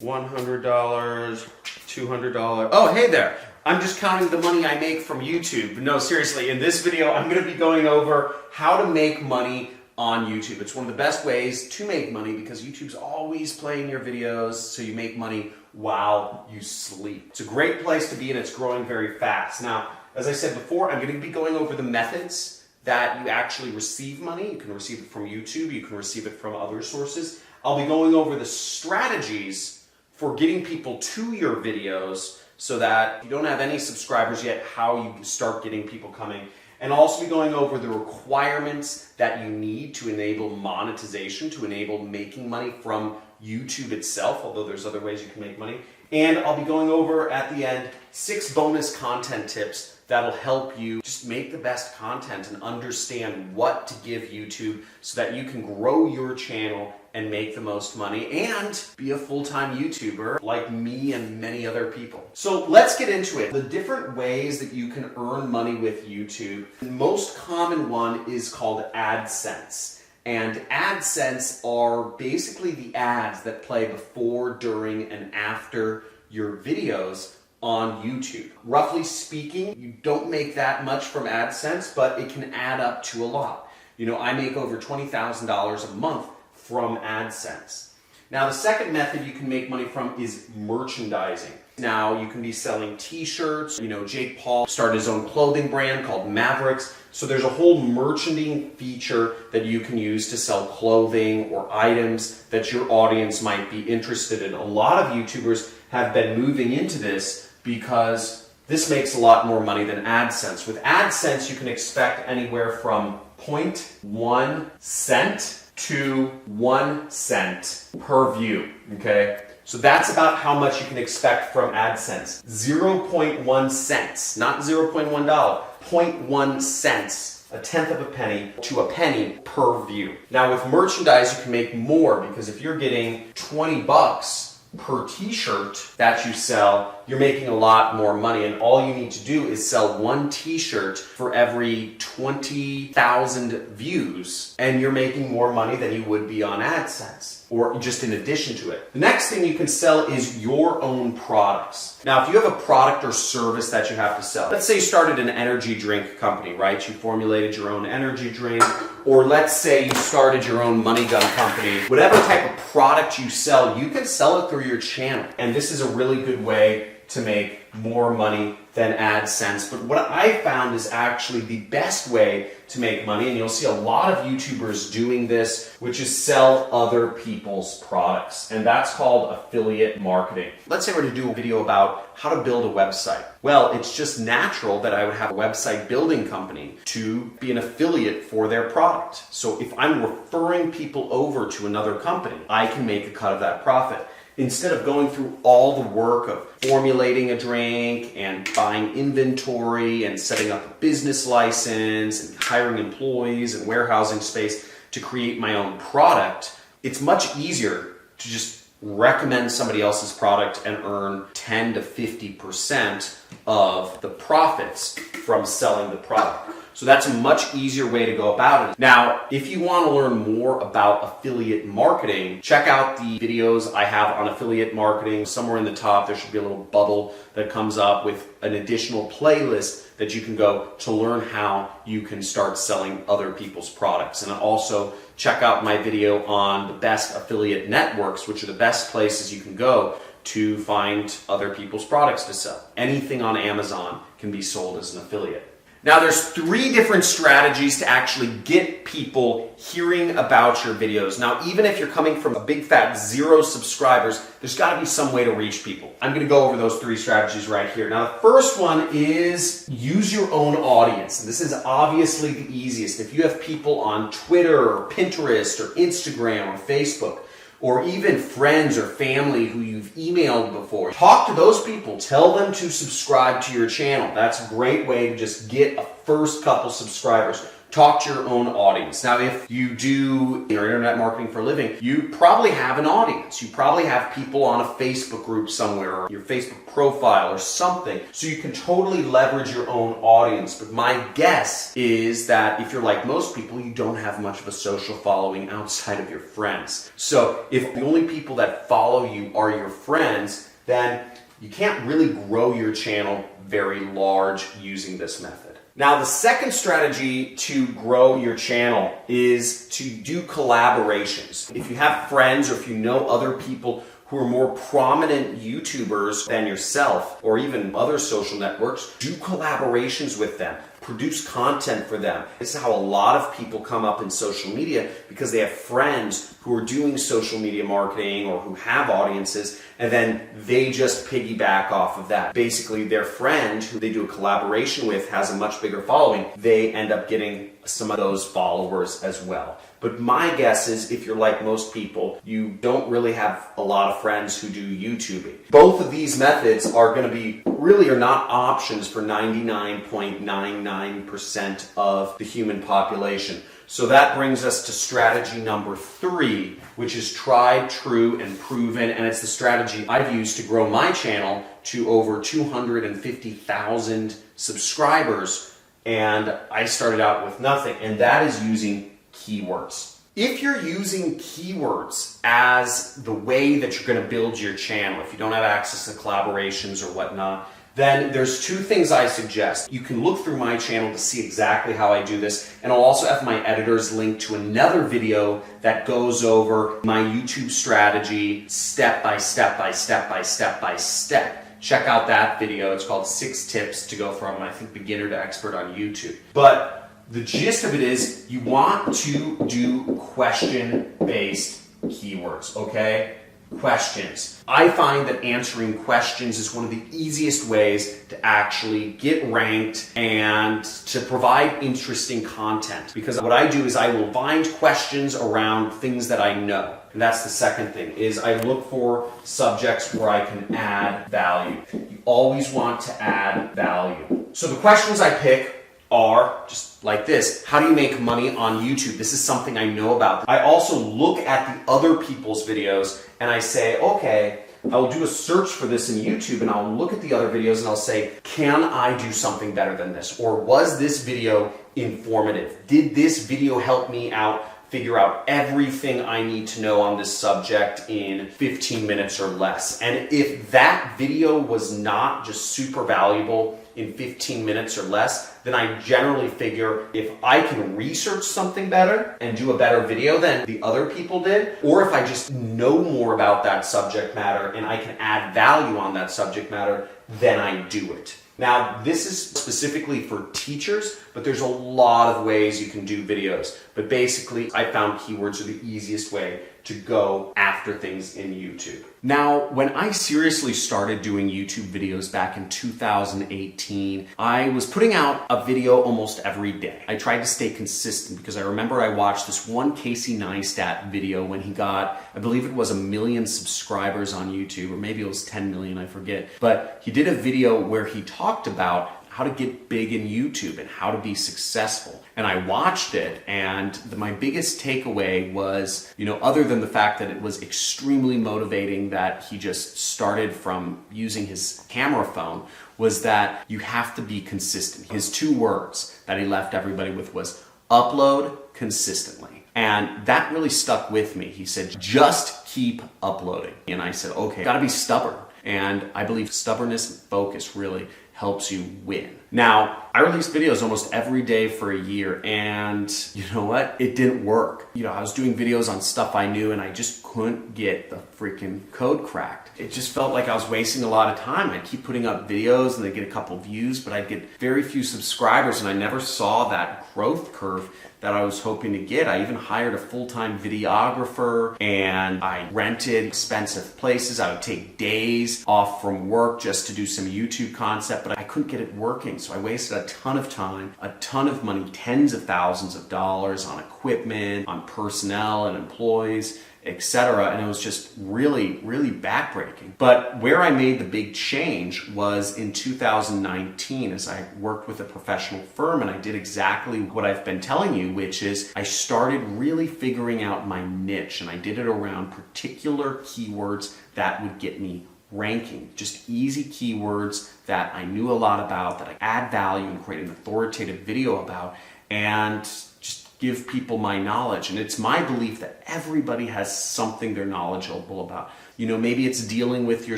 $100, $200. Oh, hey there. I'm just counting the money I make from YouTube. No, seriously, in this video, I'm going to be going over how to make money on YouTube. It's one of the best ways to make money because YouTube's always playing your videos, so you make money while you sleep. It's a great place to be and it's growing very fast. Now, as I said before, I'm going to be going over the methods that you actually receive money. You can receive it from YouTube, you can receive it from other sources. I'll be going over the strategies for getting people to your videos so that if you don't have any subscribers yet, how you can start getting people coming. And I'll also be going over the requirements that you need to enable monetization, to enable making money from YouTube itself, although there's other ways you can make money. And I'll be going over at the end 6 bonus content tips that'll help you just make the best content and understand what to give YouTube so that you can grow your channel and make the most money and be a full-time YouTuber like me and many other people. So let's get into it. The different ways that you can earn money with YouTube. The most common one is called AdSense. And AdSense are basically the ads that play before, during, and after your videos on YouTube. Roughly speaking, you don't make that much from AdSense, but it can add up to a lot. You know, I make over $20,000 a month from AdSense. Now, the second method you can make money from is merchandising. Now, you can be selling t-shirts. You know, Jake Paul started his own clothing brand called Mavericks. So there's a whole merchandising feature that you can use to sell clothing or items that your audience might be interested in. A lot of YouTubers have been moving into this because this makes a lot more money than AdSense. With AdSense, you can expect anywhere from 0.1 cent to 1 cent per view, okay? So that's about how much you can expect from AdSense. 0.1 cents, not $0.1, 0.1 cents, a tenth of a penny to a penny per view. Now with merchandise, you can make more because if you're getting 20 bucks per t-shirt that you sell, you're making a lot more money, and all you need to do is sell 1 t-shirt for every 20,000 views, and you're making more money than you would be on AdSense, or just in addition to it. The next thing you can sell is your own products. Now, if you have a product or service that you have to sell, let's say you started an energy drink company, right? You formulated your own energy drink, or let's say you started your own money gun company. Whatever type of product you sell, you can sell it through your channel. And this is a really good way to make more money than AdSense. But what I found is actually the best way to make money, and you'll see a lot of YouTubers doing this, which is sell other people's products. And that's called affiliate marketing. Let's say we're going to do a video about how to build a website. Well, it's just natural that I would have a website building company to be an affiliate for their product. So if I'm referring people over to another company, I can make a cut of that profit. Instead of going through all the work of formulating a drink and buying inventory and setting up a business license and hiring employees and warehousing space to create my own product, it's much easier to just recommend somebody else's product and earn 10 to 50% of the profits from selling the product. So that's a much easier way to go about it. Now, if you want to learn more about affiliate marketing, check out the videos I have on affiliate marketing. Somewhere in the top, there should be a little bubble that comes up with an additional playlist that you can go to learn how you can start selling other people's products. And also check out my video on the best affiliate networks, which are the best places you can go to find other people's products to sell. Anything on Amazon can be sold as an affiliate. Now there's 3 different strategies to actually get people hearing about your videos. Now even if you're coming from a big fat 0 subscribers, there's got to be some way to reach people. I'm going to go over those 3 strategies right here. Now the first one is use your own audience. And this is obviously the easiest. If you have people on Twitter or Pinterest or Instagram or Facebook, or even friends or family who you've emailed before, talk to those people. Tell them to subscribe to your channel. That's a great way to just get a first couple subscribers. Talk to your own audience. Now, if you do your internet marketing for a living, you probably have an audience. You probably have people on a Facebook group somewhere or your Facebook profile or something. So you can totally leverage your own audience. But my guess is that if you're like most people, you don't have much of a social following outside of your friends. So if the only people that follow you are your friends, then you can't really grow your channel very large using this method. Now, the second strategy to grow your channel is to do collaborations. If you have friends or if you know other people who are more prominent YouTubers than yourself or even other social networks, do collaborations with them. Produce content for them. This is how a lot of people come up in social media, because they have friends who are doing social media marketing or who have audiences, and then they just piggyback off of that. Basically, their friend who they do a collaboration with has a much bigger following. They end up getting some of those followers as well. But my guess is, if you're like most people, you don't really have a lot of friends who do YouTubing. Both of these methods are going to be really are not options for 99.99% of the human population. So that brings us to strategy number 3, which is tried, true, and proven. And it's the strategy I've used to grow my channel to over 250,000 subscribers. And I started out with nothing, and that is using keywords. If you're using keywords as the way that you're going to build your channel, if you don't have access to collaborations or whatnot, then there's 2 things I suggest. You can look through my channel to see exactly how I do this, and I'll also have my editors link to another video that goes over my YouTube strategy step by step by step by step by step. Check out that video. It's called 6 Tips to Go From, I think, Beginner to Expert on YouTube. But the gist of it is you want to do question-based keywords, okay? Questions. I find that answering questions is one of the easiest ways to actually get ranked and to provide interesting content. Because what I do is I will find questions around things that I know. And that's the second thing, is I look for subjects where I can add value. You always want to add value. So the questions I pick are just like this. How do you make money on YouTube? This is something I know about. I also look at the other people's videos and I say, okay, I'll do a search for this in YouTube and I'll look at the other videos and I'll say, can I do something better than this? Or was this video informative? Did this video help me out figure out everything I need to know on this subject in 15 minutes or less? And if that video was not just super valuable in 15 minutes or less, then I generally figure if I can research something better and do a better video than the other people did, or if I just know more about that subject matter and I can add value on that subject matter, then I do it. Now, this is specifically for teachers, but there's a lot of ways you can do videos. But basically, I found keywords are the easiest way to go after things in YouTube. Now, when I seriously started doing YouTube videos back in 2018, I was putting out a video almost every day. I tried to stay consistent because I remember I watched this one Casey Neistat video when he got, I believe it was 1 million subscribers on YouTube, or maybe it was 10 million, I forget. But he did a video where he talked about how to get big in YouTube and how to be successful. And I watched it, and my biggest takeaway was, other than the fact that it was extremely motivating that he just started from using his camera phone, was that you have to be consistent. His 2 words that he left everybody with was upload consistently. And that really stuck with me. He said, just keep uploading. And I said, okay, gotta be stubborn. And I believe stubbornness and focus really helps you win. Now, I released videos almost every day for a year, and you know what? It didn't work. I was doing videos on stuff I knew and I just couldn't get the freaking code cracked. It just felt like I was wasting a lot of time. I'd keep putting up videos and they'd get a couple views, but I'd get very few subscribers, and I never saw that growth curve that I was hoping to get. I even hired a full-time videographer, and I rented expensive places. I would take days off from work just to do some YouTube content, but I couldn't get it working. So I wasted a ton of time, a ton of money, tens of thousands of dollars on equipment, on personnel and employees, etc. And it was just really, really backbreaking. But where I made the big change was in 2019 as I worked with a professional firm, and I did exactly what I've been telling you, which is I started really figuring out my niche, and I did it around particular keywords that would get me ranking. Just easy keywords that I knew a lot about, that I add value and create an authoritative video about, and just give people my knowledge. And it's my belief that everybody has something they're knowledgeable about. You know, maybe it's dealing with your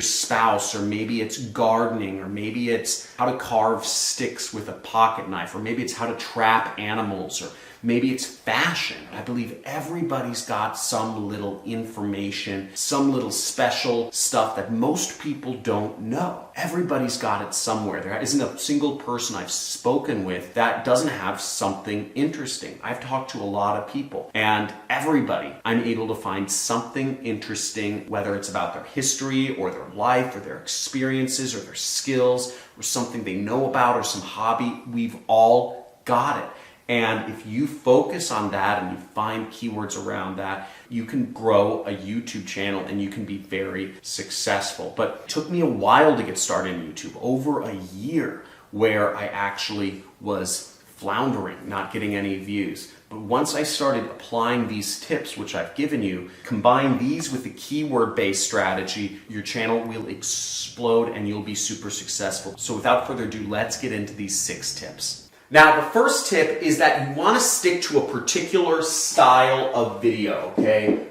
spouse, or maybe it's gardening, or maybe it's how to carve sticks with a pocket knife, or maybe it's how to trap animals, or maybe it's fashion. I believe everybody's got some little information, some little special stuff that most people don't know. Everybody's got it somewhere. There isn't a single person I've spoken with that doesn't have something interesting. I've talked to a lot of people, and everybody, I'm able to find something interesting, whether it's about their history or their life or their experiences or their skills or something they know about or some hobby. We've all got it. And if you focus on that and you find keywords around that, you can grow a YouTube channel and you can be very successful. But it took me a while to get started in YouTube, over a year, where I actually was floundering, not getting any views. But once I started applying these tips, which I've given you, combine these with the keyword-based strategy, your channel will explode and you'll be super successful. So without further ado, let's get into these 6 tips. Now, the first tip is that you want to stick to a particular style of video, okay?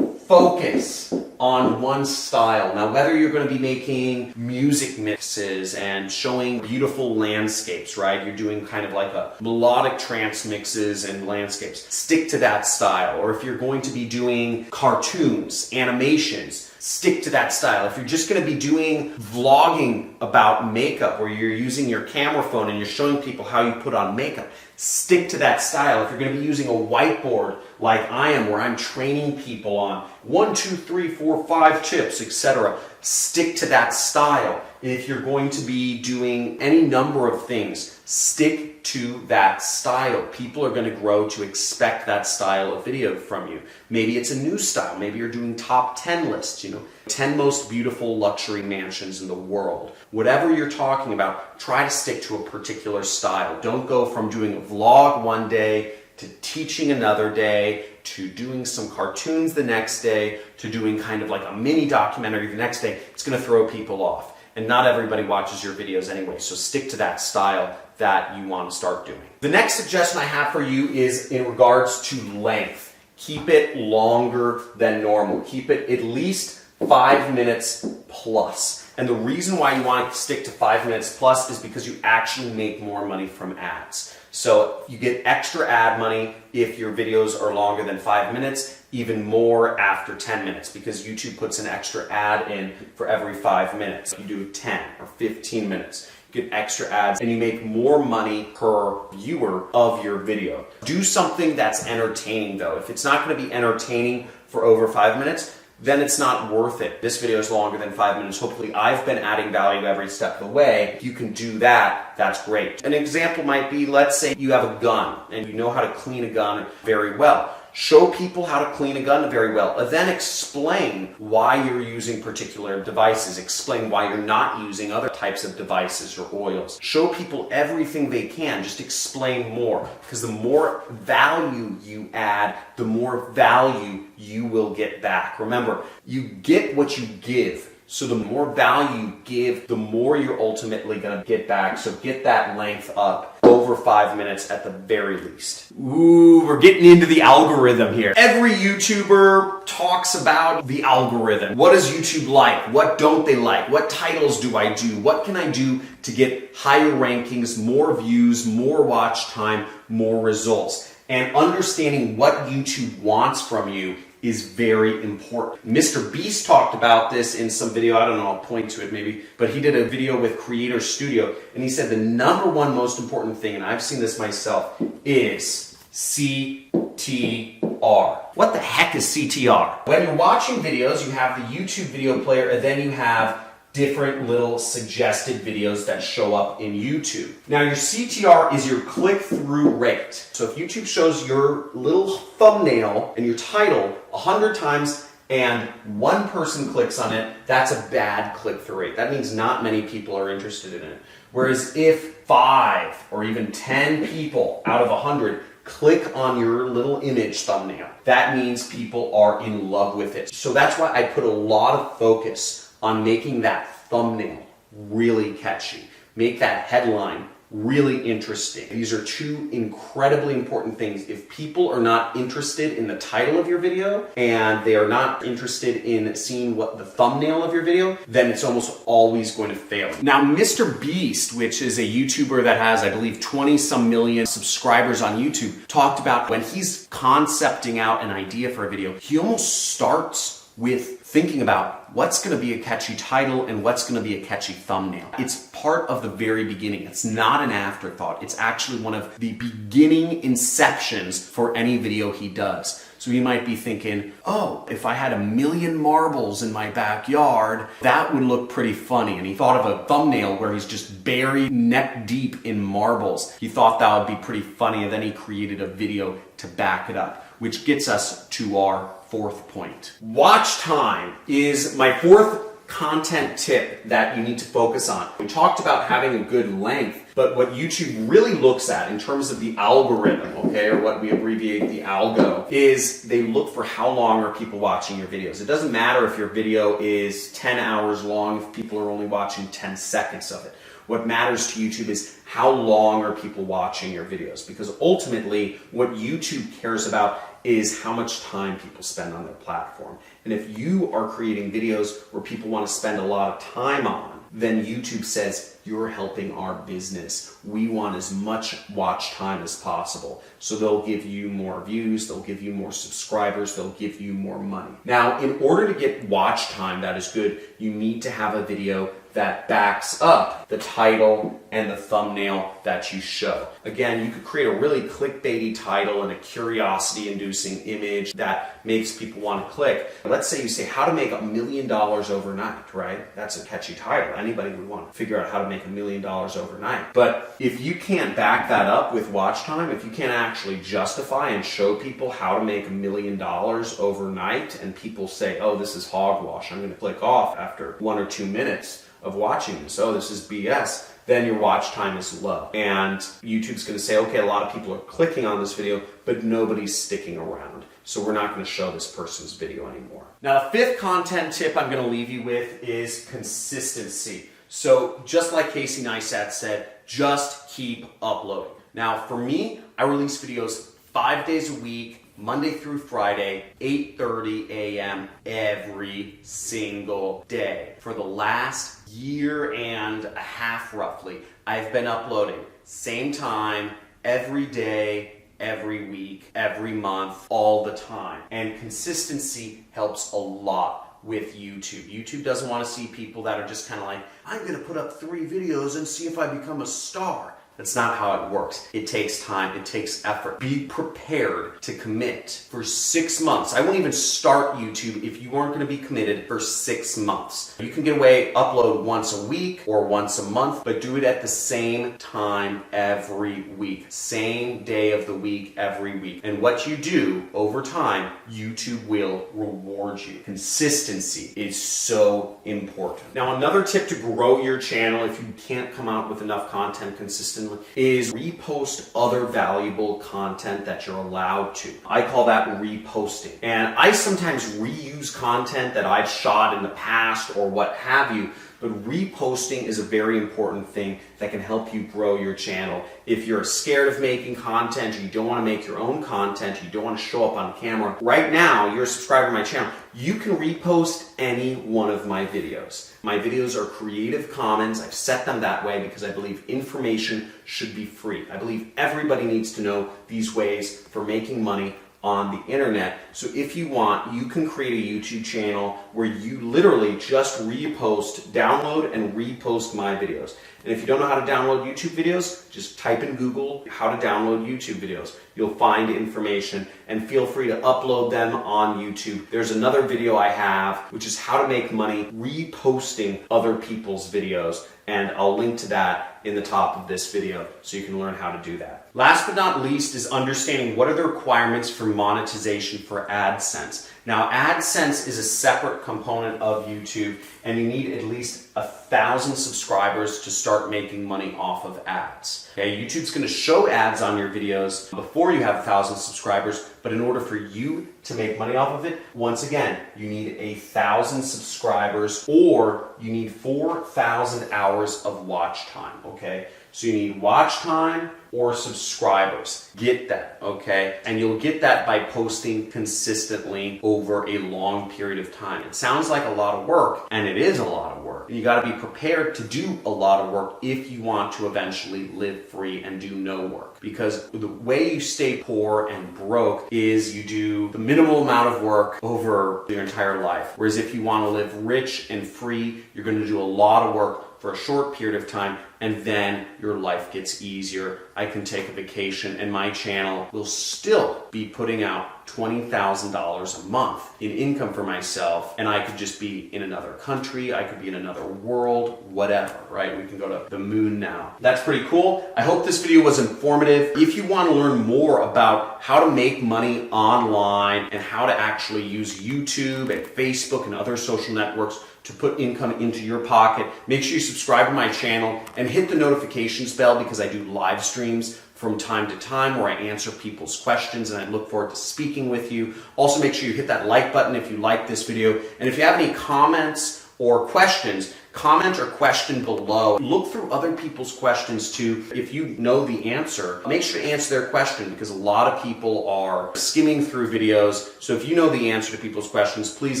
Focus on one style. Now, whether you're going to be making music mixes and showing beautiful landscapes, right? You're doing kind of like a melodic trance mixes and landscapes. Stick to that style. Or if you're going to be doing cartoons, animations, stick to that style. If you're just going to be doing vlogging about makeup, where you're using your camera phone and you're showing people how you put on makeup, stick to that style. If you're going to be using a whiteboard like I am, where I'm training people on 1, 2, 3, 4, 5 tips, etc., stick to that style. If you're going to be doing any number of things, stick to that style. People are going to grow to expect that style of video from you. Maybe it's a new style. Maybe you're doing top 10 lists, 10 most beautiful luxury mansions in the world. Whatever you're talking about, try to stick to a particular style. Don't go from doing a vlog one day to teaching another day, to doing some cartoons the next day, to doing kind of like a mini documentary the next day. It's going to throw people off. And not everybody watches your videos anyway, so stick to that style that you want to start doing. The next suggestion I have for you is in regards to length. Keep it longer than normal. Keep it at least 5 minutes plus. And the reason why you want to stick to 5 minutes plus is because you actually make more money from ads. So you get extra ad money if your videos are longer than 5 minutes, even more after 10 minutes, because YouTube puts an extra ad in for every 5 minutes. You do 10 or 15 minutes. You get extra ads and you make more money per viewer of your video. Do something that's entertaining though. If it's not going to be entertaining for over 5 minutes, then it's not worth it. This video is longer than 5 minutes. Hopefully I've been adding value every step of the way. If you can do that, that's great. An example might be, let's say you have a gun and you know how to clean a gun very well. Show people how to clean a gun very well, and then explain why you're using particular devices. Explain why you're not using other types of devices or oils. Show people everything they can. Just explain more, because the more value you add, the more value you will get back. Remember, you get what you give. So the more value you give, the more you're ultimately going to get back. So get that length up over 5 minutes at the very least. Ooh, we're getting into the algorithm here. Every YouTuber talks about the algorithm. What does YouTube like? What don't they like? What titles do I do? What can I do to get higher rankings, more views, more watch time, more results? And understanding what YouTube wants from you is very important. Mr. Beast talked about this in some video. I don't know, I'll point to it maybe, but he did a video with Creator Studio, and he said the number one most important thing, and I've seen this myself, is CTR. What the heck is CTR? When you're watching videos, you have the YouTube video player, and then you have different little suggested videos that show up in YouTube. Now your CTR is your click-through rate. So if YouTube shows your little thumbnail and your title 100 times and one person clicks on it, that's a bad click-through rate. That means not many people are interested in it. Whereas if 5 or even 10 people out of 100 click on your little image thumbnail, that means people are in love with it. So that's why I put a lot of focus on making that thumbnail really catchy. Make that headline really interesting. These are two incredibly important things. If people are not interested in the title of your video and they are not interested in seeing what the thumbnail of your video, then it's almost always going to fail. Now, Mr. Beast, which is a YouTuber that has, I believe, 20-some million subscribers on YouTube, talked about when he's concepting out an idea for a video, he almost starts with thinking about what's going to be a catchy title and what's going to be a catchy thumbnail. It's part of the very beginning. It's not an afterthought. It's actually one of the beginning inceptions for any video he does. So you might be thinking, oh, if I had 1 million marbles in my backyard, that would look pretty funny. And he thought of a thumbnail where he's just buried neck deep in marbles. He thought that would be pretty funny, and then he created a video to back it up, which gets us to our fourth point. Watch time is my fourth content tip that you need to focus on. We talked about having a good length, but what YouTube really looks at in terms of the algorithm, okay, or what we abbreviate the algo, is they look for how long are people watching your videos. It doesn't matter if your video is 10 hours long if people are only watching 10 seconds of it. What matters to YouTube is how long are people watching your videos, because ultimately what YouTube cares about is how much time people spend on their platform. And if you are creating videos where people want to spend a lot of time on, then YouTube says, you're helping our business. We want as much watch time as possible. So they'll give you more views, they'll give you more subscribers, they'll give you more money. Now, in order to get watch time that is good, you need to have a video that backs up the title and the thumbnail that you show. Again, you could create a really clickbaity title and a curiosity-inducing image that makes people want to click. Let's say you say, how to make $1 million overnight, right? That's a catchy title. Anybody would want to figure out how to make $1 million overnight. But if you can't back that up with watch time, if you can't actually justify and show people how to make $1 million overnight, and people say, oh, this is hogwash, I'm going to click off after 1 or 2 minutes of watching this, oh, this is BS, then your watch time is low. And YouTube's going to say, okay, a lot of people are clicking on this video, but nobody's sticking around. So we're not going to show this person's video anymore. Now, the fifth content tip I'm going to leave you with is consistency. So just like Casey Neistat said, just keep uploading. Now, for me, I release videos 5 days a week, Monday through Friday, 8:30 a.m. every single day. For the last year and a half, roughly, I've been uploading same time, every day, every week, every month, all the time. And consistency helps a lot with YouTube. YouTube doesn't want to see people that are just kind of like, I'm going to put up 3 videos and see if I become a star. That's not how it works. It takes time, it takes effort. Be prepared to commit for 6 months. I won't even start YouTube if you aren't going to be committed for 6 months. You can get away, upload once a week or once a month, but do it at the same time every week. Same day of the week, every week. And what you do over time, YouTube will reward you. Consistency is so important. Now, another tip to grow your channel if you can't come out with enough content consistently is repost other valuable content that you're allowed to. I call that reposting. And I sometimes reuse content that I've shot in the past or what have you, but reposting is a very important thing that can help you grow your channel. If you're scared of making content, you don't want to make your own content, you don't want to show up on camera, right now, you're a subscriber to my channel, you can repost any one of my videos. My videos are Creative Commons. I've set them that way because I believe information should be free. I believe everybody needs to know these ways for making money on the internet. So if you want, you can create a YouTube channel where you literally just repost, download and repost my videos. And if you don't know how to download YouTube videos, just type in Google how to download YouTube videos. You'll find information and feel free to upload them on YouTube. There's another video I have, which is how to make money reposting other people's videos, and I'll link to that in the top of this video so you can learn how to do that. Last but not least is understanding what are the requirements for monetization for AdSense. Now, AdSense is a separate component of YouTube, and you need at least 1,000 subscribers to start making money off of ads. Okay, YouTube's going to show ads on your videos before you have 1,000 subscribers, but in order for you to make money off of it, once again, you need 1,000 subscribers, or you need 4,000 hours of watch time. Okay, so you need watch time or subscribers. Get that, okay? And you'll get that by posting consistently over a long period of time. It sounds like a lot of work, and it is a lot of work. You gotta be prepared to do a lot of work if you want to eventually live free and do no work. Because the way you stay poor and broke is you do the minimal amount of work over your entire life. Whereas if you wanna live rich and free, you're gonna do a lot of work for a short period of time, and then your life gets easier. I can take a vacation, and my channel will still be putting out $20,000 a month in income for myself, and I could just be in another country, I could be in another world, whatever, right? We can go to the moon now. That's pretty cool. I hope this video was informative. If you want to learn more about how to make money online and how to actually use YouTube and Facebook and other social networks to put income into your pocket, make sure you subscribe to my channel and hit the notifications bell, because I do live streams from time to time where I answer people's questions, and I look forward to speaking with you. Also, make sure you hit that like button if you like this video. And if you have any comments or questions, comment or question below. Look through other people's questions too. If you know the answer, make sure to answer their question, because a lot of people are skimming through videos. So if you know the answer to people's questions, please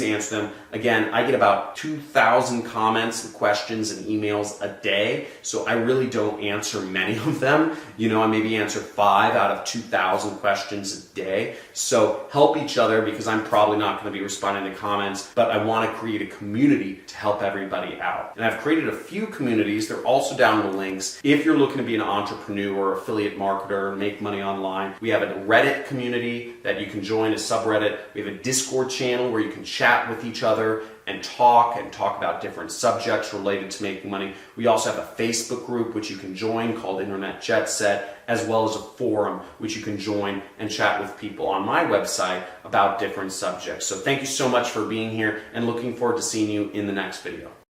answer them. Again, I get about 2,000 comments and questions and emails a day, so I really don't answer many of them. You know, I maybe answer 5 out of 2,000 questions a day. So help each other, because I'm probably not going to be responding to comments, but I want to create a community to help everybody out. And I've created a few communities. They're also down in the links. If you're looking to be an entrepreneur, affiliate marketer, make money online, we have a Reddit community that you can join, a subreddit. We have a Discord channel where you can chat with each other and talk about different subjects related to making money. We also have a Facebook group which you can join called Internet Jet Set, as well as a forum which you can join and chat with people on my website about different subjects. So thank you so much for being here, and looking forward to seeing you in the next video.